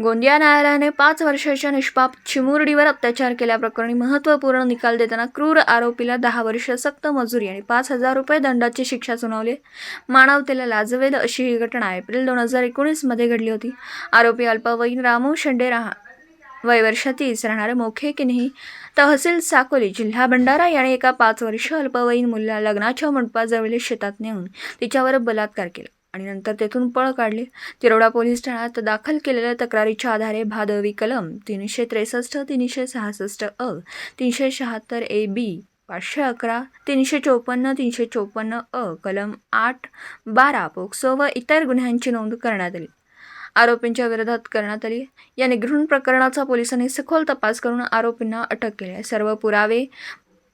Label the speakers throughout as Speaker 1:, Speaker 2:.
Speaker 1: गोंदिया न्यायालयाने 5 वर्षाच्या निष्पाप चिमुरडीवर अत्याचार केल्याप्रकरणी महत्त्वपूर्ण निकाल देताना क्रूर आरोपीला 10 वर्ष सक्त मजुरी आणि 5,000 रुपये दंडाची शिक्षा सुनावली. मानवतेला लाजवेल अशी ही घटना एप्रिल 2019 मध्ये घडली होती. आरोपी अल्पवयीन रामू शेंडे वय वर्ष 30 राहणारे मोखे किन्ही तहसील साकोली जिल्हा भंडारा याने एका 5 वर्ष अल्पवयीन मुलीला लग्नाच्या मंडपाजवळील शेतात नेऊन तिच्यावर बलात्कार केला आणि नंतर तेथून पळ काढले. तिरोडा पोलीस ठाण्यात दाखल केलेल्या तक्रारीच्या आधारे भादवी कलम 363, 366 अ, 376 ए बी, 511, 354, 354 अ, कलम 8, 12 पोक्सो व इतर गुन्ह्यांची नोंद करण्यात आली. आरोपींच्या विरोधात करण्यात आली. या निगृण प्रकरणाचा पोलिसांनी सखोल तपास करून आरोपींना अटक केली. सर्व पुरावे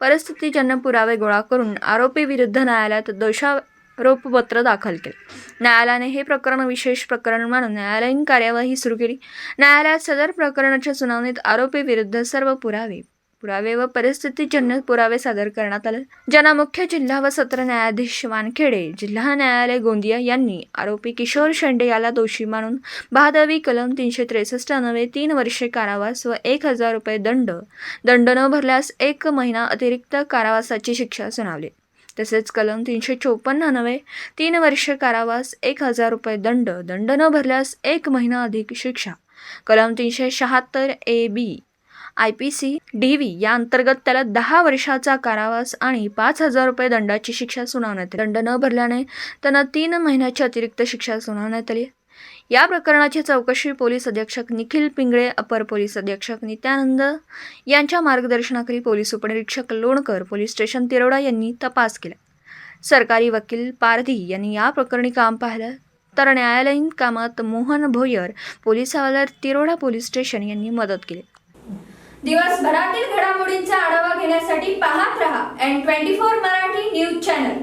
Speaker 1: परिस्थितीजन्य पुरावे गोळा करून आरोपी विरुद्ध न्यायालयात दोषारोपपत्र दाखल केले. न्यायालयाने हे प्रकरण विशेष प्रकरण मानून न्यायालयीन कार्यवाही सुरू केली. न्यायालयात सदर प्रकरणाच्या सुनावणीत आरोपी विरुद्ध सर्व पुरावे व परिस्थितीजन्य पुरावे सादर करण्यात आले, ज्यांना मुख्य जिल्हा व सत्र न्यायाधीश वानखेडे जिल्हा न्यायालय गोंदिया यांनी आरोपी किशोर शेंडे याला दोषी मानून भादवी कलम 363 अन्वये 3 वर्षे कारावास व 1,000 रुपये दंड न भरल्यास 1 महिना अतिरिक्त कारावासाची शिक्षा सुनावली. तसेच कलम 354 अन्वये 3 वर्षे कारावास, 1,000 रुपये दंड न भरल्यास 1 महिना अधिक शिक्षा, कलम 376 ए बी IPC DV या अंतर्गत त्याला 10 वर्षाचा कारावास आणि 5,000 रुपये दंडाची शिक्षा सुनावण्यात आली. दंड न भरल्याने त्यांना 3 महिन्याची अतिरिक्त शिक्षा सुनावण्यात आली. या प्रकरणाची चौकशी पोलीस अधीक्षक निखिल पिंगळे, अपर पोलीस अधीक्षक नित्यानंद यांच्या मार्गदर्शनाखाली पोलीस उपनिरीक्षक लोणकर, पोलीस स्टेशन तिरोडा यांनी तपास केला. सरकारी वकील पारधी यांनी या प्रकरणी काम पाहिलं, तर न्यायालयीन कामात मोहन भोयर, पोलीस हवालदार तिरोडा पोलीस स्टेशन यांनी मदत केली.
Speaker 2: दिवसभरातील घडामोडींचा आढावा घेण्यासाठी पाहत रहा N24 मराठी न्यूज चॅनल.